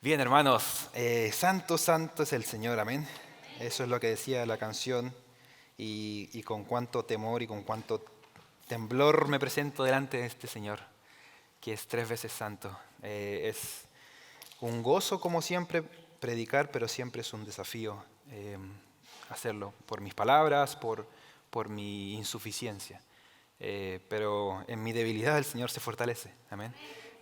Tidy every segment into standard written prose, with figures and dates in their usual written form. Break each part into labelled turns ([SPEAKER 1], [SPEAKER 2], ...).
[SPEAKER 1] Bien, hermanos, santo, santo es el Señor, amén. Eso es lo que decía la canción y con cuánto temor y con cuánto temblor me presento delante de este Señor, que es 3 veces santo. Es un gozo, como siempre, predicar, pero siempre es un desafío hacerlo por mis palabras, por mi insuficiencia. Pero en mi debilidad el Señor se fortalece. Amén.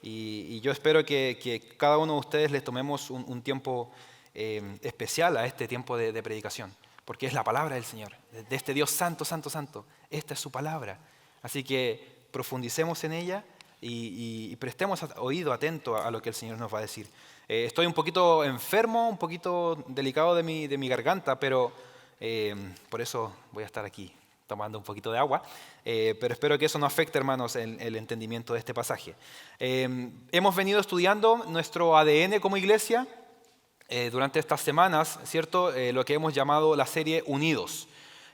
[SPEAKER 1] Y yo espero que cada uno de ustedes les tomemos un tiempo especial a este tiempo de predicación, porque es la palabra del Señor, de este Dios santo, santo, santo. Esta es su palabra. Así que profundicemos en ella y prestemos oído atento a lo que el Señor nos va a decir. Estoy un poquito enfermo, un poquito delicado de mi garganta, pero por eso voy a estar aquí tomando un poquito de agua, pero espero que eso no afecte, hermanos, el entendimiento de este pasaje. Hemos venido estudiando nuestro ADN como iglesia durante estas semanas, ¿cierto? Lo que hemos llamado la serie Unidos.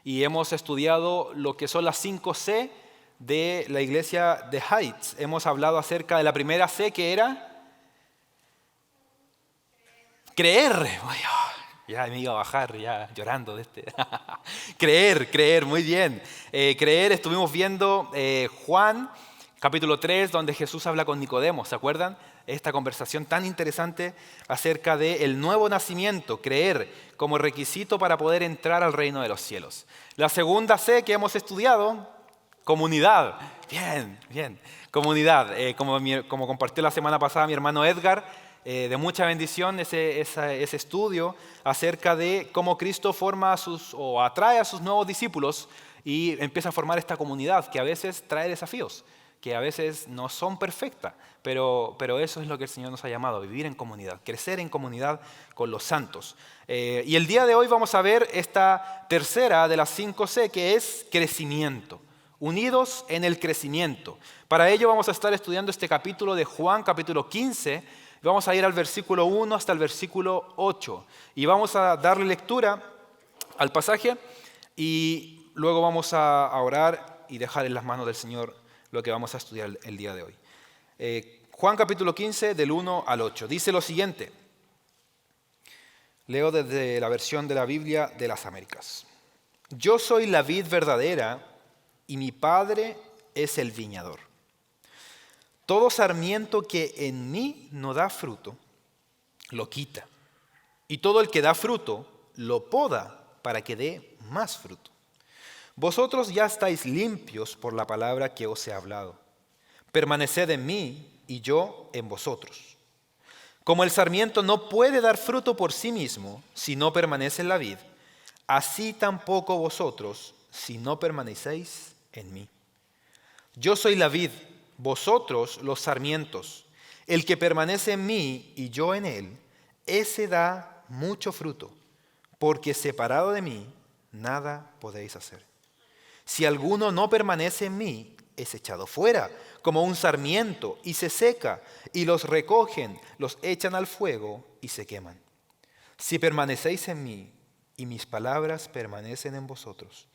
[SPEAKER 1] Y hemos estudiado lo que son las 5 C de la iglesia de Heights. Hemos hablado acerca de la primera C, que era creer. Ya me iba a bajar, ya llorando de este. Creer, muy bien. Creer, estuvimos viendo Juan, capítulo 3, donde Jesús habla con Nicodemo, ¿se acuerdan? Esta conversación tan interesante acerca del nuevo nacimiento, creer como requisito para poder entrar al reino de los cielos. La segunda C que hemos estudiado, comunidad. Bien, bien. Comunidad. Como compartió la semana pasada mi hermano Edgar, de mucha bendición ese estudio acerca de cómo Cristo forma o atrae a sus nuevos discípulos y empieza a formar esta comunidad que a veces trae desafíos, que a veces no son perfectas, pero eso es lo que el Señor nos ha llamado, vivir en comunidad, crecer en comunidad con los santos. Y el día de hoy vamos a ver esta tercera de las 5 C, que es crecimiento. Unidos en el crecimiento. Para ello vamos a estar estudiando este capítulo de Juan, capítulo 15. Vamos a ir al versículo 1 hasta el versículo 8. Y vamos a darle lectura al pasaje y luego vamos a orar y dejar en las manos del Señor lo que vamos a estudiar el día de hoy. Juan capítulo 15 del 1 al 8. Dice lo siguiente. Leo desde la versión de la Biblia de las Américas. Yo soy la vid verdadera y mi Padre es el viñador. Todo sarmiento que en mí no da fruto, lo quita. Y todo el que da fruto, lo poda para que dé más fruto. Vosotros ya estáis limpios por la palabra que os he hablado. Permaneced en mí y yo en vosotros. Como el sarmiento no puede dar fruto por sí mismo si no permanece en la vid, así tampoco vosotros si no permanecéis en mí. Yo soy la vid, vosotros los sarmientos. El que permanece en mí y yo en él, ese da mucho fruto, porque separado de mí nada podéis hacer. Si alguno no permanece en mí, es echado fuera como un sarmiento y se seca, y los recogen, los echan al fuego y se queman. Si permanecéis en mí y mis palabras permanecen en vosotros,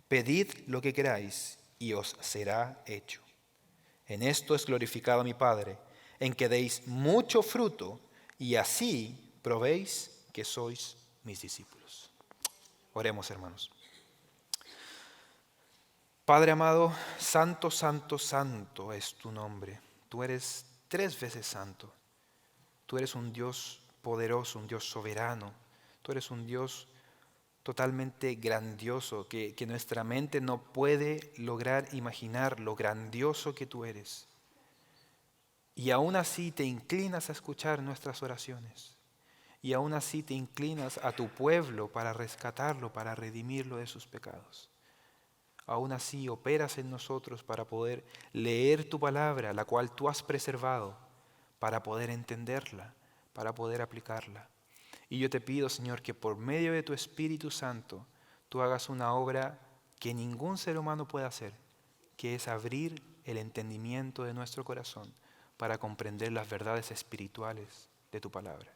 [SPEAKER 1] pedid lo que queráis y os será hecho. En esto es glorificado mi Padre, en que deis mucho fruto y así probéis que sois mis discípulos. Oremos, hermanos. Padre amado, santo, santo, santo es tu nombre. Tú eres 3 veces santo. Tú eres un Dios poderoso, un Dios soberano. Tú eres un Dios totalmente grandioso, que nuestra mente no puede lograr imaginar lo grandioso que tú eres. Y aún así te inclinas a escuchar nuestras oraciones. Y aún así te inclinas a tu pueblo para rescatarlo, para redimirlo de sus pecados. Aún así operas en nosotros para poder leer tu palabra, la cual tú has preservado, para poder entenderla, para poder aplicarla. Y yo te pido, Señor, que por medio de tu Espíritu Santo tú hagas una obra que ningún ser humano puede hacer, que es abrir el entendimiento de nuestro corazón para comprender las verdades espirituales de tu palabra.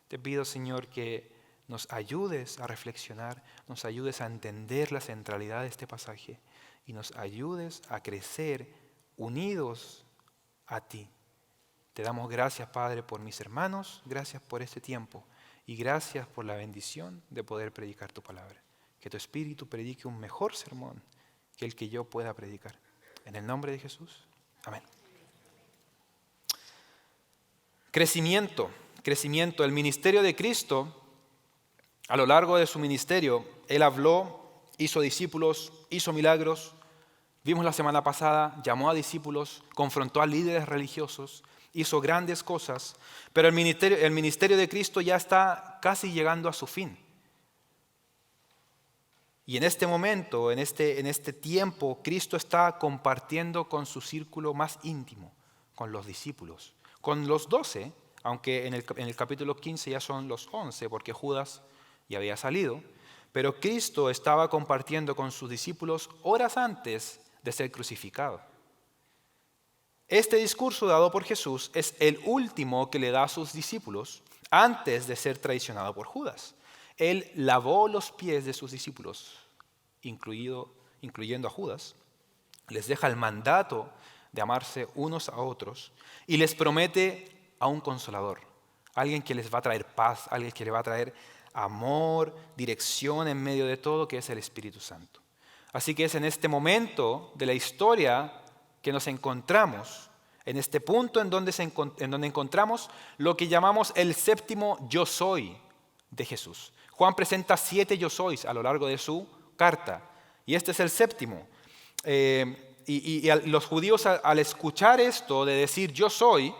[SPEAKER 1] Te pido, Señor, que nos ayudes a reflexionar, nos ayudes a entender la centralidad de este pasaje y nos ayudes a crecer unidos a ti, Te damos gracias, Padre, por mis hermanos, gracias por este tiempo y gracias por la bendición de poder predicar tu palabra. Que tu Espíritu predique un mejor sermón que el que yo pueda predicar. En el nombre de Jesús. Amén. Crecimiento. El ministerio de Cristo, a lo largo de su ministerio, Él habló, hizo discípulos, hizo milagros. Vimos la semana pasada, llamó a discípulos, confrontó a líderes religiosos, hizo grandes cosas, pero el ministerio de Cristo ya está casi llegando a su fin. Y en este momento, en este tiempo, Cristo está compartiendo con su círculo más íntimo, con los discípulos, con los 12, aunque en el capítulo 15 ya son los 11, porque Judas ya había salido, pero Cristo estaba compartiendo con sus discípulos horas antes de ser crucificado. Este discurso dado por Jesús es el último que le da a sus discípulos antes de ser traicionado por Judas. Él lavó los pies de sus discípulos, incluyendo a Judas, les deja el mandato de amarse unos a otros y les promete a un consolador, alguien que les va a traer paz, alguien que les va a traer amor, dirección en medio de todo, que es el Espíritu Santo. Así que es en este momento de la historia que nos encontramos, en este punto en donde encontramos lo que llamamos el séptimo yo soy de Jesús. Juan presenta 7 yo sois a lo largo de su carta, y este es el séptimo. Y los judíos al escuchar esto de decir yo soy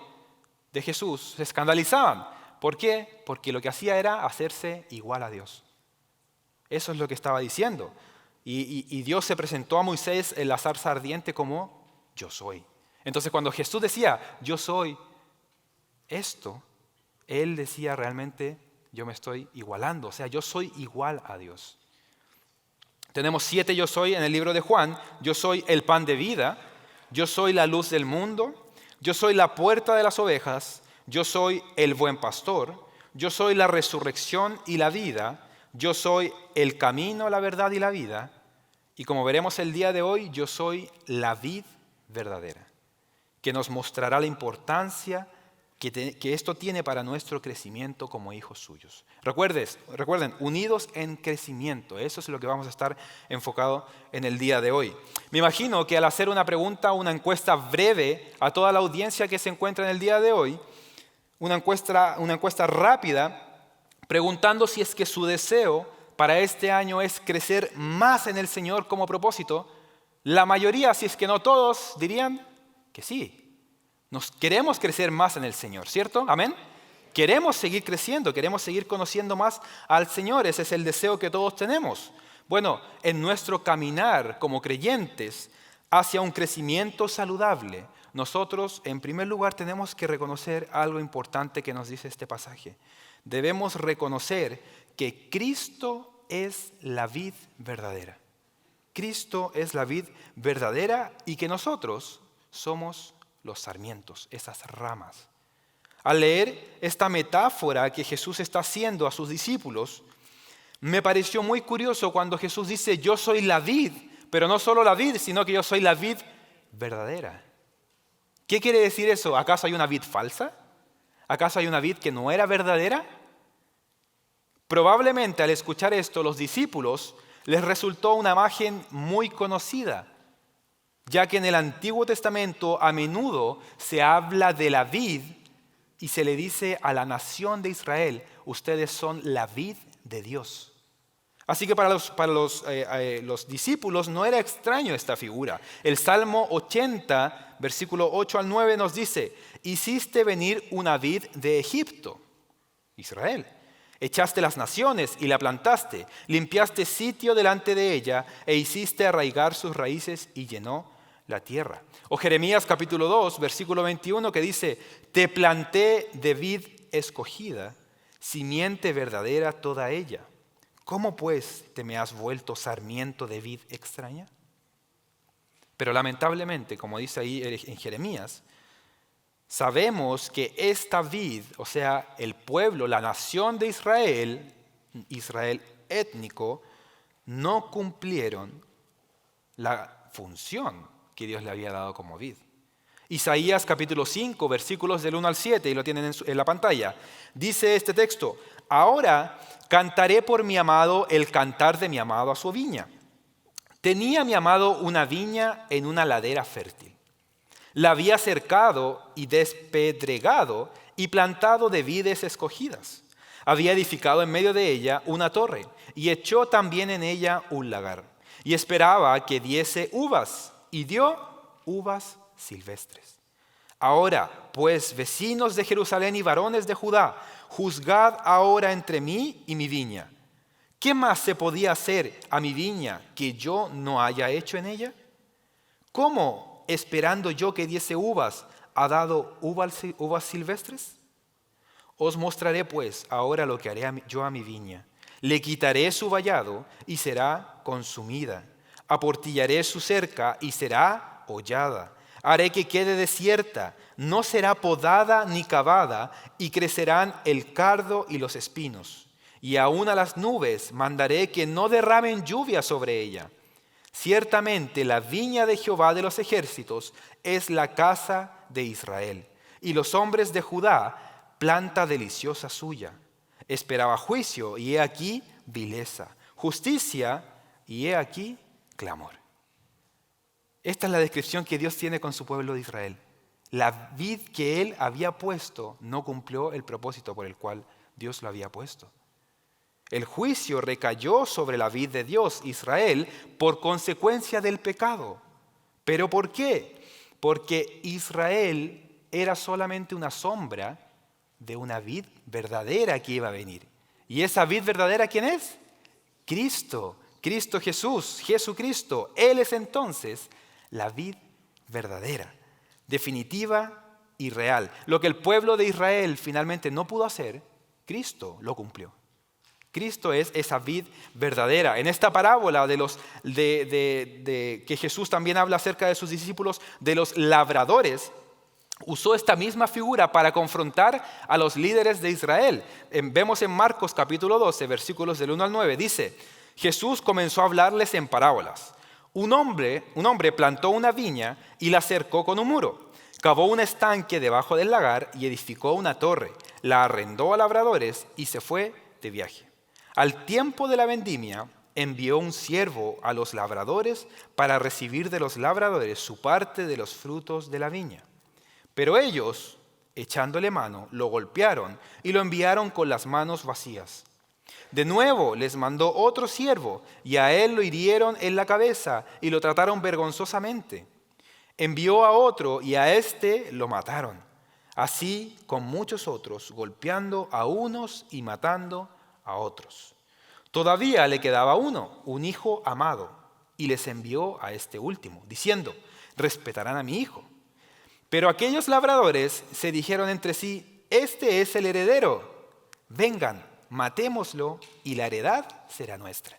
[SPEAKER 1] de Jesús, se escandalizaban. ¿Por qué? Porque lo que hacía era hacerse igual a Dios. Eso es lo que estaba diciendo. Y Dios se presentó a Moisés en la zarza ardiente como yo soy. Entonces cuando Jesús decía yo soy esto, Él decía realmente yo me estoy igualando, o sea, yo soy igual a Dios. Tenemos 7 yo soy en el libro de Juan. Yo soy el pan de vida, yo soy la luz del mundo, yo soy la puerta de las ovejas, yo soy el buen pastor, yo soy la resurrección y la vida, yo soy el camino, la verdad y la vida, y como veremos el día de hoy, yo soy la vid verdadera, que nos mostrará la importancia que esto tiene para nuestro crecimiento como hijos suyos. Recuerden, unidos en crecimiento, eso es lo que vamos a estar enfocado en el día de hoy. Me imagino que al hacer una pregunta, una encuesta breve a toda la audiencia que se encuentra en el día de hoy, una encuesta rápida, preguntando si es que su deseo para este año es crecer más en el Señor como propósito, la mayoría, si es que no todos, dirían que sí. Nos queremos crecer más en el Señor, ¿cierto? Amén. Queremos seguir creciendo, queremos seguir conociendo más al Señor. Ese es el deseo que todos tenemos. Bueno, en nuestro caminar como creyentes hacia un crecimiento saludable, nosotros en primer lugar tenemos que reconocer algo importante que nos dice este pasaje. Debemos reconocer que Cristo es la vid verdadera. Cristo es la vid verdadera y que nosotros somos los sarmientos, esas ramas. Al leer esta metáfora que Jesús está haciendo a sus discípulos, me pareció muy curioso cuando Jesús dice, yo soy la vid, pero no solo la vid, sino que yo soy la vid verdadera. ¿Qué quiere decir eso? ¿Acaso hay una vid falsa? ¿Acaso hay una vid que no era verdadera? Probablemente al escuchar esto, los discípulos les resultó una imagen muy conocida, ya que en el Antiguo Testamento a menudo se habla de la vid y se le dice a la nación de Israel, ustedes son la vid de Dios. Así que para los discípulos no era extraño esta figura. El Salmo 80, versículo 8 al 9 nos dice, hiciste venir una vid de Egipto, Israel. Echaste las naciones y la plantaste, limpiaste sitio delante de ella e hiciste arraigar sus raíces y llenó la tierra. O Jeremías capítulo 2, versículo 21 que dice, te planté de vid escogida, simiente verdadera toda ella. ¿Cómo pues te me has vuelto sarmiento de vid extraña? Pero lamentablemente, como dice ahí en Jeremías, sabemos que esta vid, o sea, el pueblo, la nación de Israel, Israel étnico, no cumplieron la función que Dios le había dado como vid. Isaías capítulo 5, versículos del 1 al 7, y lo tienen en la pantalla. Dice este texto: ahora cantaré por mi amado el cantar de mi amado a su viña. Tenía mi amado una viña en una ladera fértil. La había cercado y despedregado y plantado de vides escogidas. Había edificado en medio de ella una torre y echó también en ella un lagar. Y esperaba que diese uvas, y dio uvas silvestres. Ahora, pues, vecinos de Jerusalén y varones de Judá, juzgad ahora entre mí y mi viña. ¿Qué más se podía hacer a mi viña que yo no haya hecho en ella? ¿Cómo, esperando yo que diese uvas, ha dado uvas silvestres? Os mostraré pues ahora lo que haré yo a mi viña. Le quitaré su vallado y será consumida. Aportillaré su cerca y será hollada. Haré que quede desierta, no será podada ni cavada, y crecerán el cardo y los espinos. Y aún a las nubes mandaré que no derramen lluvia sobre ella. Ciertamente la viña de Jehová de los ejércitos es la casa de Israel, y los hombres de Judá, planta deliciosa suya. Esperaba juicio, y he aquí vileza; justicia, y he aquí clamor. Esta es la descripción que Dios tiene con su pueblo de Israel. La vid que Él había puesto no cumplió el propósito por el cual Dios lo había puesto. El juicio recayó sobre la vid de Dios, Israel, por consecuencia del pecado. ¿Pero por qué? Porque Israel era solamente una sombra de una vid verdadera que iba a venir. ¿Y esa vid verdadera quién es? Cristo, Cristo Jesús, Jesucristo. Él es entonces la vid verdadera, definitiva y real. Lo que el pueblo de Israel finalmente no pudo hacer, Cristo lo cumplió. Cristo es esa vid verdadera. En esta parábola que Jesús también habla acerca de sus discípulos, de los labradores, usó esta misma figura para confrontar a los líderes de Israel. Vemos en Marcos capítulo 12, versículos del 1 al 9, dice: Jesús comenzó a hablarles en parábolas. Un hombre plantó una viña y la cercó con un muro. Cavó un estanque debajo del lagar y edificó una torre. La arrendó a labradores y se fue de viaje. Al tiempo de la vendimia, envió un siervo a los labradores para recibir de los labradores su parte de los frutos de la viña. Pero ellos, echándole mano, lo golpearon y lo enviaron con las manos vacías. De nuevo les mandó otro siervo, y a él lo hirieron en la cabeza y lo trataron vergonzosamente. Envió a otro, y a éste lo mataron. Así con muchos otros, golpeando a unos y matando a otros. Todavía le quedaba uno, un hijo amado, y les envió a este último, diciendo: respetarán a mi hijo. Pero aquellos labradores se dijeron entre sí: este es el heredero, vengan, matémoslo y la heredad será nuestra.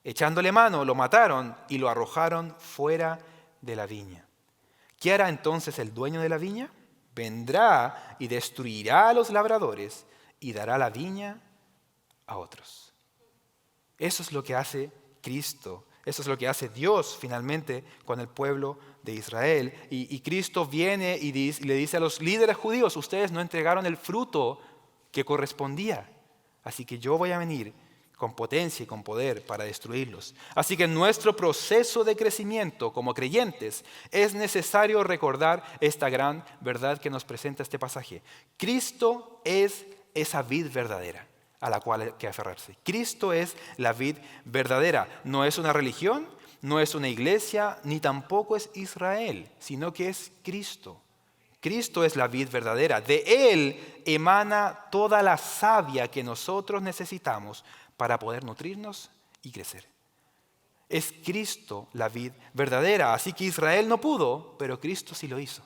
[SPEAKER 1] Echándole mano, lo mataron y lo arrojaron fuera de la viña. ¿Qué hará entonces el dueño de la viña? Vendrá y destruirá a los labradores y dará la viña a otros. Eso es lo que hace Cristo. Eso es lo que hace Dios finalmente con el pueblo de Israel. Y Cristo viene y le dice a los líderes judíos: ustedes no entregaron el fruto que correspondía. Así que yo voy a venir con potencia y con poder para destruirlos. Así que en nuestro proceso de crecimiento como creyentes es necesario recordar esta gran verdad que nos presenta este pasaje. Cristo es esa vid verdadera a la cual hay que aferrarse. Cristo es la vid verdadera. No es una religión, no es una iglesia, ni tampoco es Israel, sino que es Cristo. Cristo es la vid verdadera. De Él emana toda la savia que nosotros necesitamos para poder nutrirnos y crecer. Es Cristo la vid verdadera. Así que Israel no pudo, pero Cristo sí lo hizo.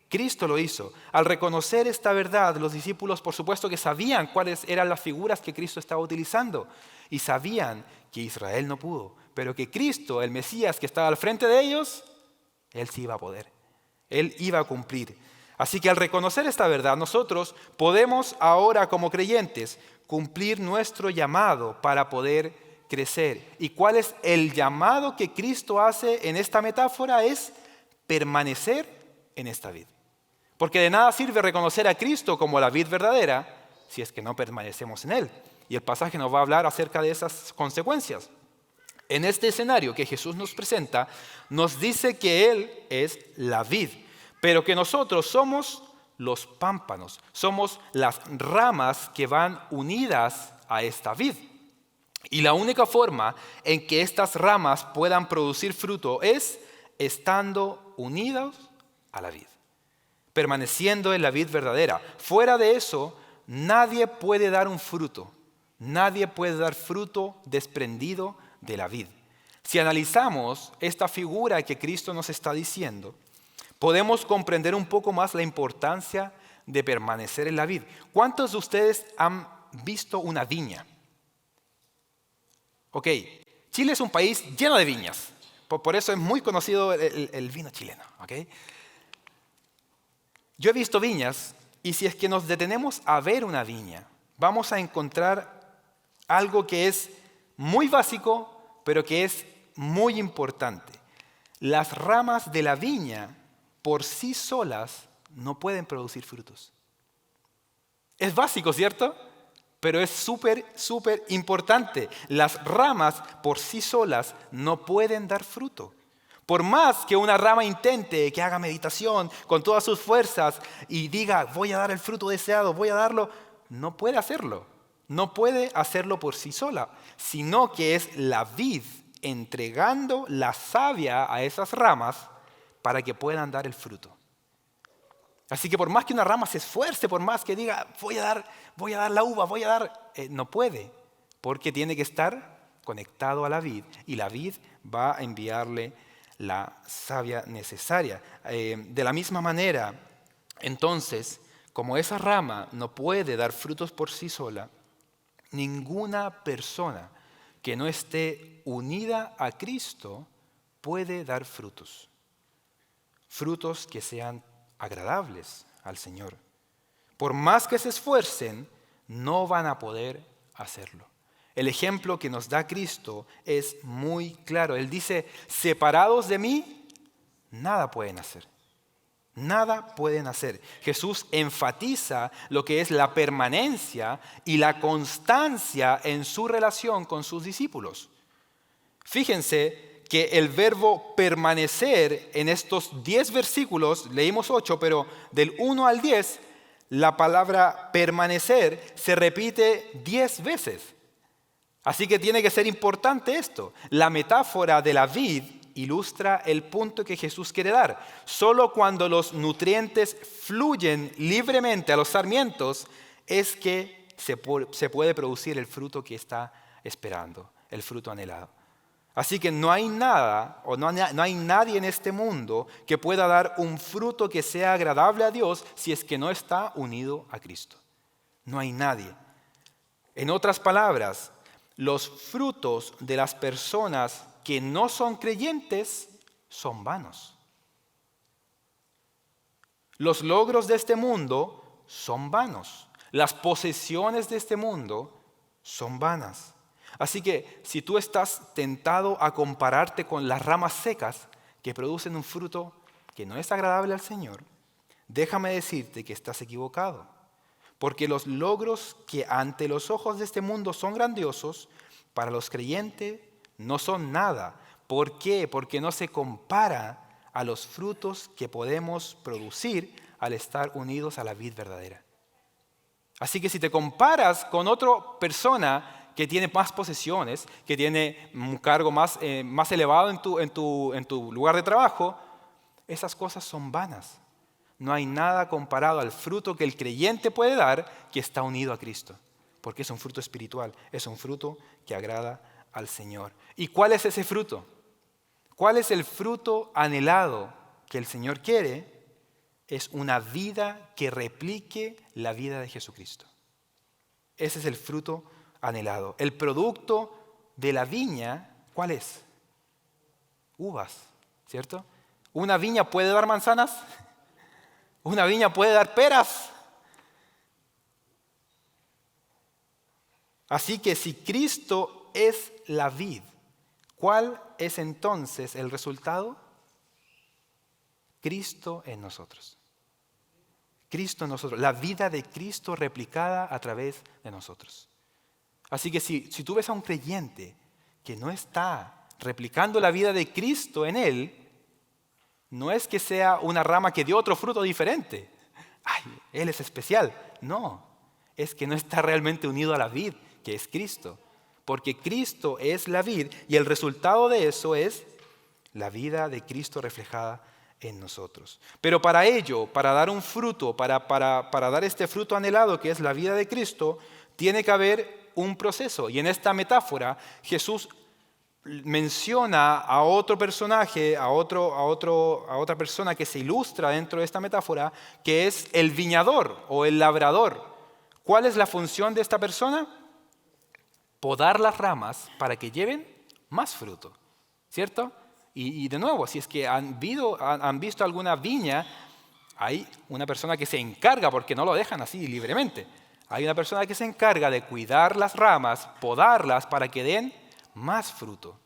[SPEAKER 1] Cristo lo hizo. Al reconocer esta verdad, los discípulos por supuesto que sabían cuáles eran las figuras que Cristo estaba utilizando y sabían que Israel no pudo, pero que Cristo, el Mesías que estaba al frente de ellos, Él sí iba a poder. Él iba a cumplir. Así que al reconocer esta verdad, nosotros podemos ahora como creyentes cumplir nuestro llamado para poder crecer. ¿Y cuál es el llamado que Cristo hace en esta metáfora? Es permanecer en esta vid. Porque de nada sirve reconocer a Cristo como la vid verdadera si es que no permanecemos en Él. Y el pasaje nos va a hablar acerca de esas consecuencias. En este escenario que Jesús nos presenta, nos dice que Él es la vid, pero que nosotros somos los pámpanos, somos las ramas que van unidas a esta vid. Y la única forma en que estas ramas puedan producir fruto es estando unidos a la vid, permaneciendo en la vid verdadera. Fuera de eso, nadie puede dar un fruto, nadie puede dar fruto desprendido de la vid. Si analizamos esta figura que Cristo nos está diciendo, podemos comprender un poco más la importancia de permanecer en la vid. ¿Cuántos de ustedes han visto una viña? Ok, Chile es un país lleno de viñas, por eso es muy conocido el vino chileno. ¿Okay? Yo he visto viñas y si es que nos detenemos a ver una viña, vamos a encontrar algo que es muy básico, pero que es muy importante. Las ramas de la viña por sí solas no pueden producir frutos. Es básico, ¿cierto? Pero es súper importante. Las ramas por sí solas no pueden dar fruto. Por más que una rama intente, que haga meditación con todas sus fuerzas y diga, voy a dar el fruto deseado, voy a darlo, no puede hacerlo. No puede hacerlo por sí sola, sino que es la vid entregando la savia a esas ramas para que puedan dar el fruto. Así que por más que una rama se esfuerce, por más que diga, voy a dar la uva, no puede, porque tiene que estar conectado a la vid y la vid va a enviarle la savia necesaria. De la misma manera, entonces, como esa rama no puede dar frutos por sí sola, ninguna persona que no esté unida a Cristo puede dar frutos. Frutos que sean agradables al Señor. Por más que se esfuercen, no van a poder hacerlo. El ejemplo que nos da Cristo es muy claro. Él dice, separados de mí, nada pueden hacer. Nada pueden hacer. Jesús enfatiza lo que es la permanencia y la constancia en su relación con sus discípulos. Fíjense que el verbo permanecer en estos 10 versículos, leímos 8, pero del 1 al 10, la palabra permanecer se repite 10 veces. Así que tiene que ser importante esto. La metáfora de la vid ilustra el punto que Jesús quiere dar. Solo cuando los nutrientes fluyen libremente a los sarmientos es que se puede producir el fruto que está esperando, el fruto anhelado. Así que no hay nada o no hay nadie en este mundo que pueda dar un fruto que sea agradable a Dios si es que no está unido a Cristo. No hay nadie. En otras palabras, los frutos de las personas que no son creyentes son vanos. Los logros de este mundo son vanos. Las posesiones de este mundo son vanas. Así que si tú estás tentado a compararte con las ramas secas que producen un fruto que no es agradable al Señor, déjame decirte que estás equivocado. Porque los logros que ante los ojos de este mundo son grandiosos, para los creyentes no son nada. ¿Por qué? Porque no se compara a los frutos que podemos producir al estar unidos a la vid verdadera. Así que si te comparas con otra persona que tiene más posesiones, que tiene un cargo más elevado en tu lugar de trabajo, esas cosas son vanas. No hay nada comparado al fruto que el creyente puede dar que está unido a Cristo, porque es un fruto espiritual, es un fruto que agrada al Señor. ¿Y cuál es ese fruto? ¿Cuál es el fruto anhelado que el Señor quiere? Es una vida que replique la vida de Jesucristo. Ese es el fruto anhelado. El producto de la viña, ¿cuál es? Uvas, ¿cierto? ¿Una viña puede dar manzanas? ¿Una viña puede dar peras? Así que si Cristo es la vid, ¿cuál es entonces el resultado? Cristo en nosotros. Cristo en nosotros, la vida de Cristo replicada a través de nosotros. Así que si tú ves a un creyente que no está replicando la vida de Cristo en él, no es que sea una rama que dio otro fruto diferente. Ay, él es especial. No, es que no está realmente unido a la vid, que es Cristo. Porque Cristo es la vid y el resultado de eso es la vida de Cristo reflejada en nosotros. Pero para ello, para dar un fruto, para dar este fruto anhelado que es la vida de Cristo, tiene que haber un proceso. Y en esta metáfora Jesús menciona a otro personaje, a otra persona que se ilustra dentro de esta metáfora, que es el viñador o el labrador. ¿Cuál es la función de esta persona? Podar las ramas para que lleven más fruto, ¿cierto? Y de nuevo, si es que han visto alguna viña, hay una persona que se encarga, porque no lo dejan así libremente. Hay una persona que se encarga de cuidar las ramas, podarlas para que den más fruto.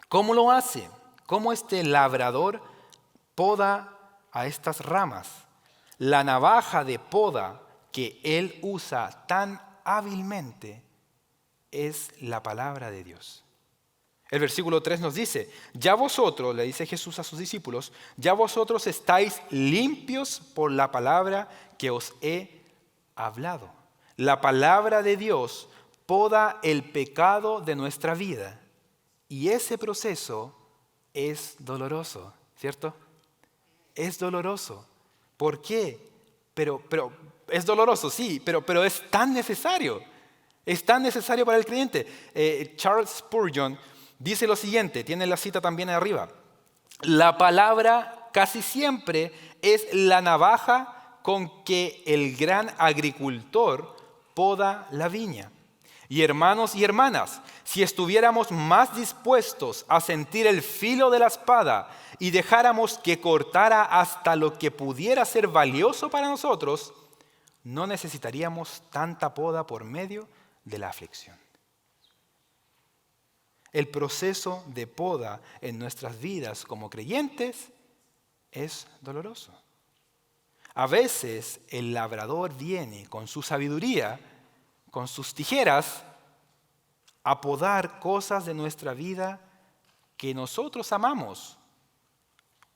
[SPEAKER 1] ¿Cómo lo hace? ¿Cómo este labrador poda a estas ramas? La navaja de poda que él usa tan hábilmente es la palabra de Dios. El versículo 3 nos dice, ya vosotros, le dice Jesús a sus discípulos, ya vosotros estáis limpios por la palabra que os he hablado. La palabra de Dios poda el pecado de nuestra vida y ese proceso es doloroso, ¿cierto? Es doloroso. ¿Por qué? Pero es doloroso, sí, pero es tan necesario. Es tan necesario para el creyente. Charles Spurgeon dice lo siguiente, tiene la cita también arriba. La palabra casi siempre es la navaja con que el gran agricultor poda la viña. Y hermanos y hermanas, si estuviéramos más dispuestos a sentir el filo de la espada y dejáramos que cortara hasta lo que pudiera ser valioso para nosotros, no necesitaríamos tanta poda por medio de la aflicción. El proceso de poda en nuestras vidas como creyentes es doloroso. A veces el labrador viene con su sabiduría, con sus tijeras, a podar cosas de nuestra vida que nosotros amamos.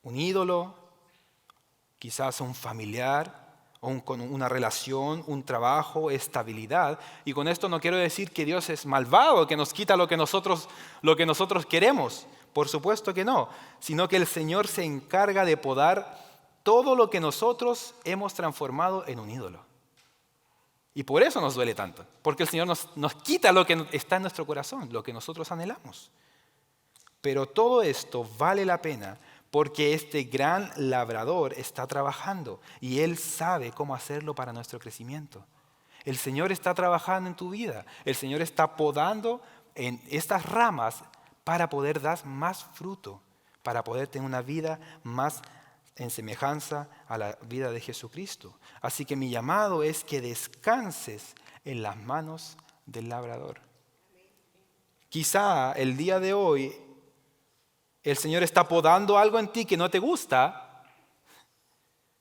[SPEAKER 1] Un ídolo, quizás un familiar, o con una relación, un trabajo, estabilidad. Y con esto no quiero decir que Dios es malvado, que nos quita lo que nosotros queremos. Por supuesto que no. Sino que el Señor se encarga de podar todo lo que nosotros hemos transformado en un ídolo. Y por eso nos duele tanto. Porque el Señor nos quita lo que está en nuestro corazón, lo que nosotros anhelamos. Pero todo esto vale la pena porque este gran labrador está trabajando y Él sabe cómo hacerlo para nuestro crecimiento. El Señor está trabajando en tu vida. El Señor está podando en estas ramas para poder dar más fruto, para poder tener una vida más en semejanza a la vida de Jesucristo. Así que mi llamado es que descanses en las manos del labrador. Quizá el día de hoy el Señor está podando algo en ti que no te gusta,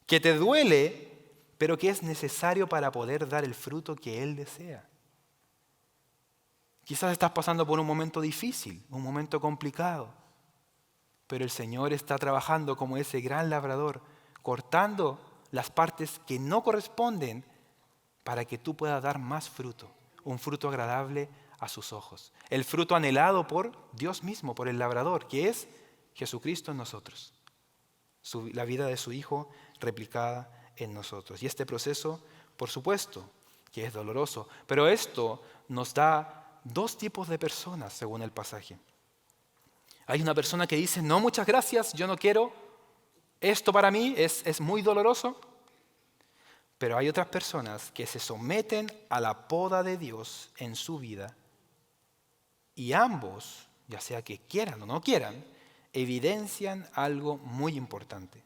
[SPEAKER 1] que te duele, pero que es necesario para poder dar el fruto que Él desea. Quizás estás pasando por un momento difícil, un momento complicado, pero el Señor está trabajando como ese gran labrador, cortando las partes que no corresponden para que tú puedas dar más fruto, un fruto agradable a sus ojos. El fruto anhelado por Dios mismo, por el labrador, que es Jesucristo en nosotros. La vida de su Hijo replicada en nosotros. Y este proceso, por supuesto, que es doloroso. Pero esto nos da dos tipos de personas, según el pasaje. Hay una persona que dice, no, muchas gracias, yo no quiero, esto para mí es muy doloroso. Pero hay otras personas que se someten a la poda de Dios en su vida y ambos, ya sea que quieran o no quieran, evidencian algo muy importante.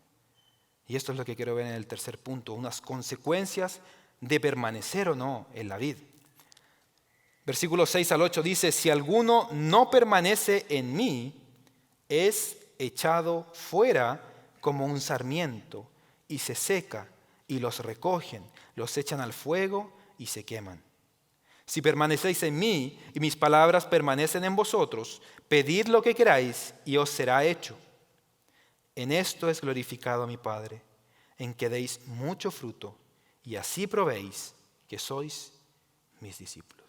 [SPEAKER 1] Y esto es lo que quiero ver en el tercer punto, unas consecuencias de permanecer o no en la vid. Versículos 6 al 8 dice, si alguno no permanece en mí, es echado fuera como un sarmiento y se seca, y los recogen, los echan al fuego y se queman. Si permanecéis en mí y mis palabras permanecen en vosotros, pedid lo que queráis y os será hecho. En esto es glorificado mi Padre, en que deis mucho fruto y así probéis que sois mis discípulos.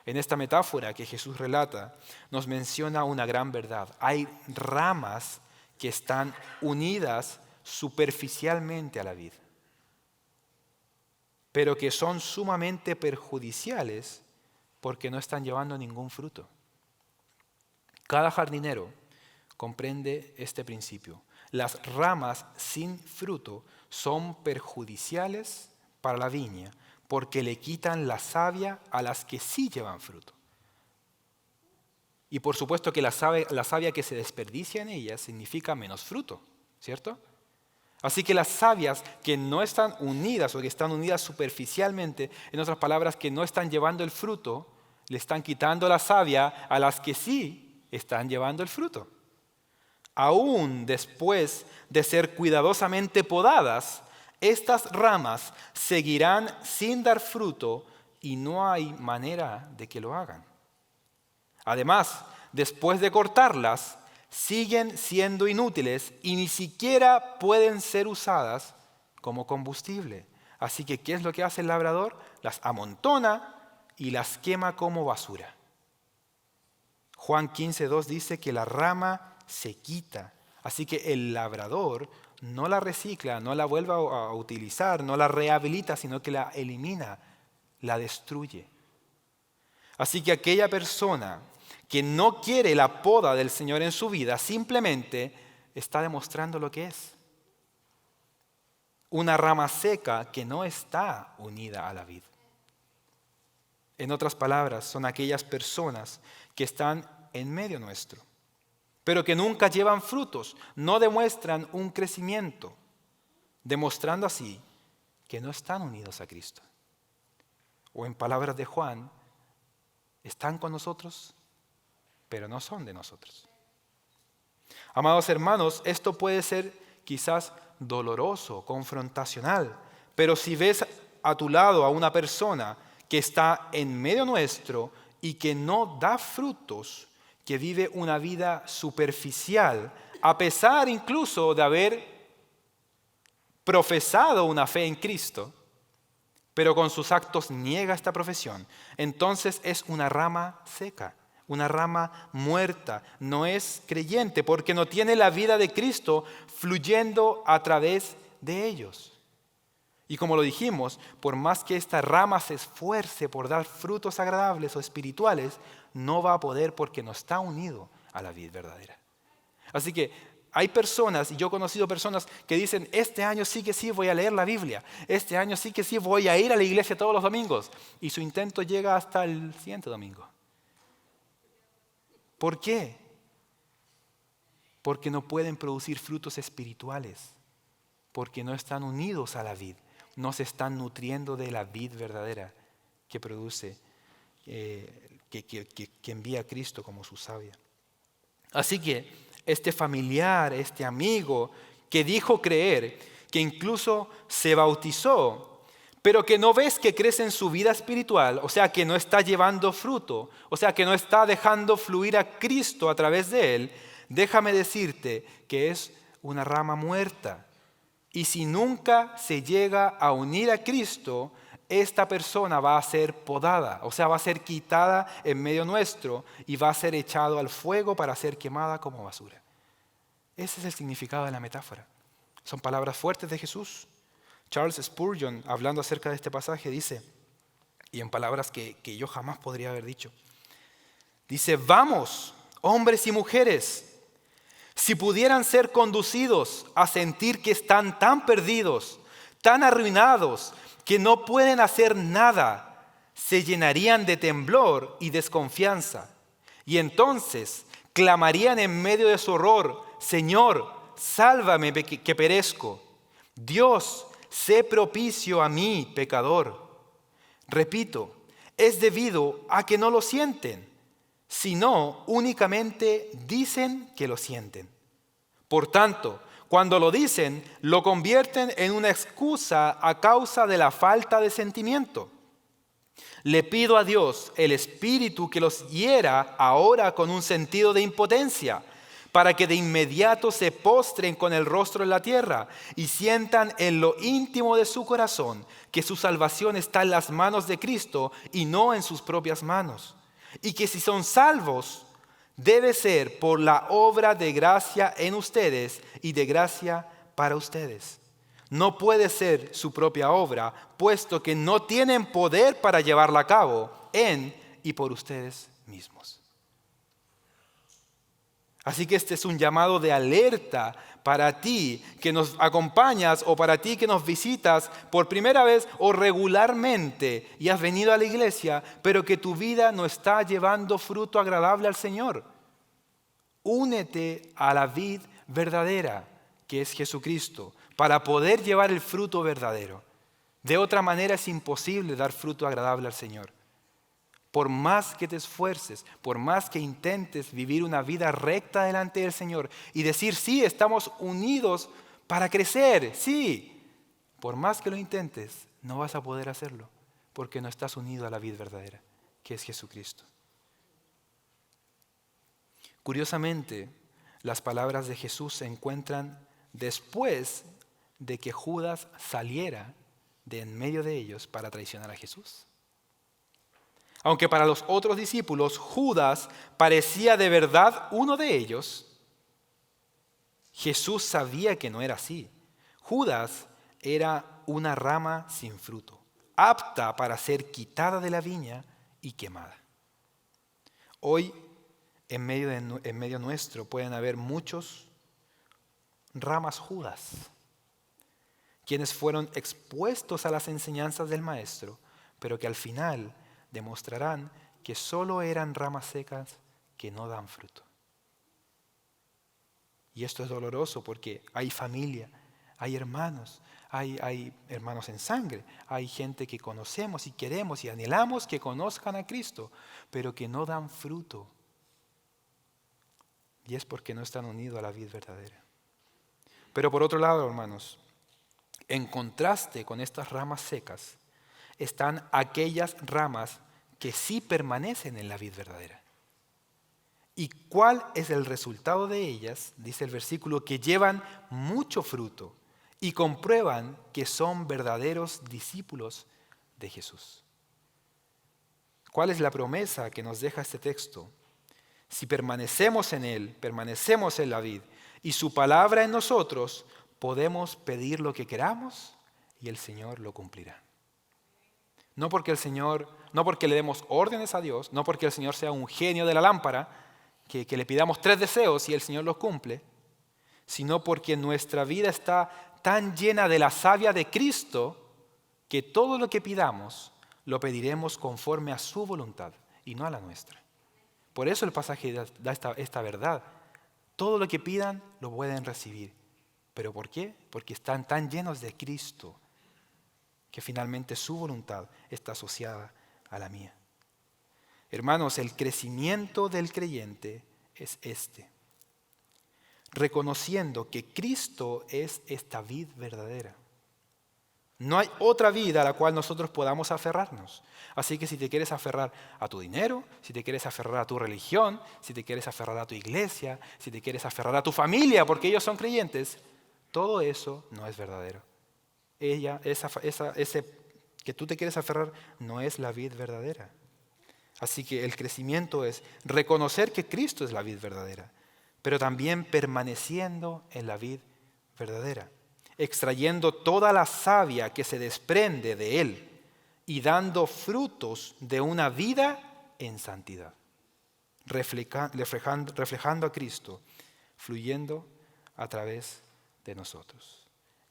[SPEAKER 1] En esta metáfora que Jesús relata, nos menciona una gran verdad. Hay ramas que están unidas superficialmente a la vid, pero que son sumamente perjudiciales porque no están llevando ningún fruto. Cada jardinero comprende este principio. Las ramas sin fruto son perjudiciales para la viña porque le quitan la savia a las que sí llevan fruto. Y por supuesto que la savia que se desperdicia en ellas significa menos fruto, ¿cierto? Así que las savias que no están unidas o que están unidas superficialmente, en otras palabras, que no están llevando el fruto, le están quitando la savia a las que sí están llevando el fruto. Aún después de ser cuidadosamente podadas, estas ramas seguirán sin dar fruto y no hay manera de que lo hagan. Además, después de cortarlas, siguen siendo inútiles y ni siquiera pueden ser usadas como combustible. Así que, ¿qué es lo que hace el labrador? Las amontona y las quema como basura. Juan 15:2 dice que la rama se quita. Así que el labrador no la recicla, no la vuelve a utilizar, no la rehabilita, sino que la elimina, la destruye. Así que aquella persona que no quiere la poda del Señor en su vida, simplemente está demostrando lo que es. Una rama seca que no está unida a la vid. En otras palabras, son aquellas personas que están en medio nuestro, pero que nunca llevan frutos, no demuestran un crecimiento, demostrando así que no están unidos a Cristo. O en palabras de Juan, están con nosotros, pero no son de nosotros. Amados hermanos, esto puede ser quizás doloroso, confrontacional, pero si ves a tu lado a una persona que está en medio nuestro y que no da frutos, que vive una vida superficial, a pesar incluso de haber profesado una fe en Cristo, pero con sus actos niega esta profesión, entonces es una rama seca, una rama muerta, no es creyente porque no tiene la vida de Cristo fluyendo a través de ellos. Y como lo dijimos, por más que esta rama se esfuerce por dar frutos agradables o espirituales, no va a poder porque no está unido a la vid verdadera. Así que hay personas, y yo he conocido personas que dicen, este año sí que sí voy a leer la Biblia, este año sí que sí voy a ir a la iglesia todos los domingos, y su intento llega hasta el siguiente domingo. ¿Por qué? Porque no pueden producir frutos espirituales, porque no están unidos a la vid, no se están nutriendo de la vid verdadera que produce, que envía a Cristo como su savia. Así que este familiar, este amigo que dijo creer, que incluso se bautizó, pero que no ves que crece en su vida espiritual, o sea que no está llevando fruto, o sea que no está dejando fluir a Cristo a través de él, déjame decirte que es una rama muerta. Y si nunca se llega a unir a Cristo, esta persona va a ser podada, o sea, va a ser quitada en medio nuestro y va a ser echado al fuego para ser quemada como basura. Ese es el significado de la metáfora. Son palabras fuertes de Jesús. Charles Spurgeon, hablando acerca de este pasaje, dice, y en palabras que yo jamás podría haber dicho, dice, vamos, hombres y mujeres, si pudieran ser conducidos a sentir que están tan perdidos, tan arruinados, que no pueden hacer nada, se llenarían de temblor y desconfianza. Y entonces clamarían en medio de su horror, Señor, sálvame que perezco. Dios, sé propicio a mí, pecador. Repito, es debido a que no lo sienten, sino únicamente dicen que lo sienten. Por tanto, Cuando lo dicen, lo convierten en una excusa a causa de la falta de sentimiento. Le pido a Dios el Espíritu que los hiera ahora con un sentido de impotencia, para que de inmediato se postren con el rostro en la tierra y sientan en lo íntimo de su corazón que su salvación está en las manos de Cristo y no en sus propias manos. Y que si son salvos, debe ser por la obra de gracia en ustedes y de gracia para ustedes. No puede ser su propia obra, puesto que no tienen poder para llevarla a cabo en y por ustedes mismos. Así que este es un llamado de alerta para ti que nos acompañas o para ti que nos visitas por primera vez o regularmente y has venido a la iglesia, pero que tu vida no está llevando fruto agradable al Señor. Únete a la vid verdadera, que es Jesucristo, para poder llevar el fruto verdadero. De otra manera es imposible dar fruto agradable al Señor. Por más que te esfuerces, por más que intentes vivir una vida recta delante del Señor y decir, sí, estamos unidos para crecer, sí. Por más que lo intentes, no vas a poder hacerlo, porque no estás unido a la vid verdadera, que es Jesucristo. Curiosamente, las palabras de Jesús se encuentran después de que Judas saliera de en medio de ellos para traicionar a Jesús. Aunque para los otros discípulos Judas parecía de verdad uno de ellos, Jesús sabía que no era así. Judas era una rama sin fruto, apta para ser quitada de la viña y quemada. Hoy, en medio nuestro, pueden haber muchos ramas Judas, quienes fueron expuestos a las enseñanzas del Maestro, pero que al final demostrarán que solo eran ramas secas que no dan fruto. Y esto es doloroso porque hay familia, hay hermanos en sangre, hay gente que conocemos y queremos y anhelamos que conozcan a Cristo, pero que no dan fruto. Y es porque no están unidos a la vid verdadera. Pero por otro lado, hermanos, en contraste con estas ramas secas, están aquellas ramas que sí permanecen en la vid verdadera. ¿Y cuál es el resultado de ellas? Dice el versículo, que llevan mucho fruto y comprueban que son verdaderos discípulos de Jesús. ¿Cuál es la promesa que nos deja este texto? Si permanecemos en Él, permanecemos en la vid y su palabra en nosotros, podemos pedir lo que queramos y el Señor lo cumplirá. No porque le demos órdenes a Dios, no porque el Señor sea un genio de la lámpara, que le pidamos 3 deseos y el Señor los cumple, sino porque nuestra vida está tan llena de la savia de Cristo que todo lo que pidamos lo pediremos conforme a su voluntad y no a la nuestra. Por eso el pasaje da esta verdad. Todo lo que pidan lo pueden recibir. ¿Pero por qué? Porque están tan llenos de Cristo que finalmente su voluntad está asociada a la mía. Hermanos, el crecimiento del creyente es reconociendo que Cristo es esta vid verdadera. No hay otra vida a la cual nosotros podamos aferrarnos. Así que si te quieres aferrar a tu dinero, si te quieres aferrar a tu religión, si te quieres aferrar a tu iglesia, si te quieres aferrar a tu familia porque ellos son creyentes, todo eso no es verdadero. Ese que tú te quieres aferrar no es la vid verdadera. Así que el crecimiento es reconocer que Cristo es la vid verdadera, pero también permaneciendo en la vid verdadera, extrayendo toda la savia que se desprende de Él y dando frutos de una vida en santidad, reflejando a Cristo, fluyendo a través de nosotros.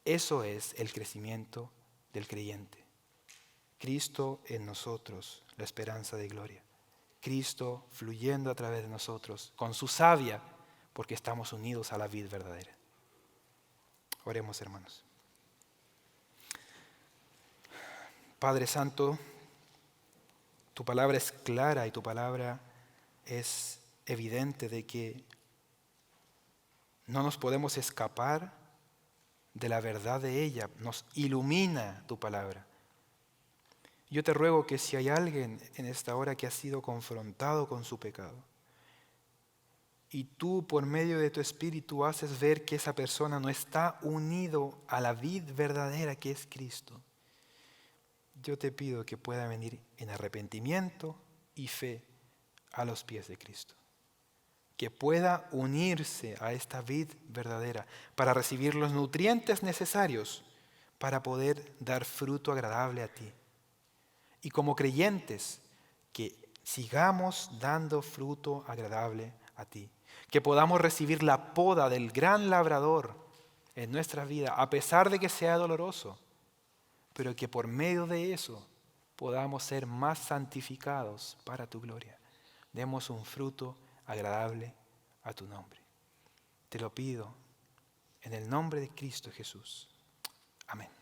[SPEAKER 1] Eso es el crecimiento del creyente. Cristo en nosotros, la esperanza de gloria. Cristo fluyendo a través de nosotros con su savia, porque estamos unidos a la vid verdadera. Oremos, hermanos. Padre Santo, tu palabra es clara y tu palabra es evidente de que no nos podemos escapar de la verdad de ella, nos ilumina tu palabra. Yo te ruego que si hay alguien en esta hora que ha sido confrontado con su pecado, y tú por medio de tu Espíritu haces ver que esa persona no está unido a la vid verdadera que es Cristo, yo te pido que pueda venir en arrepentimiento y fe a los pies de Cristo. Que pueda unirse a esta vid verdadera para recibir los nutrientes necesarios para poder dar fruto agradable a ti. Y como creyentes, que sigamos dando fruto agradable a ti. Que podamos recibir la poda del gran labrador en nuestra vida, a pesar de que sea doloroso, pero que por medio de eso podamos ser más santificados para tu gloria. Demos un fruto agradable a tu nombre. Te lo pido en el nombre de Cristo Jesús. Amén.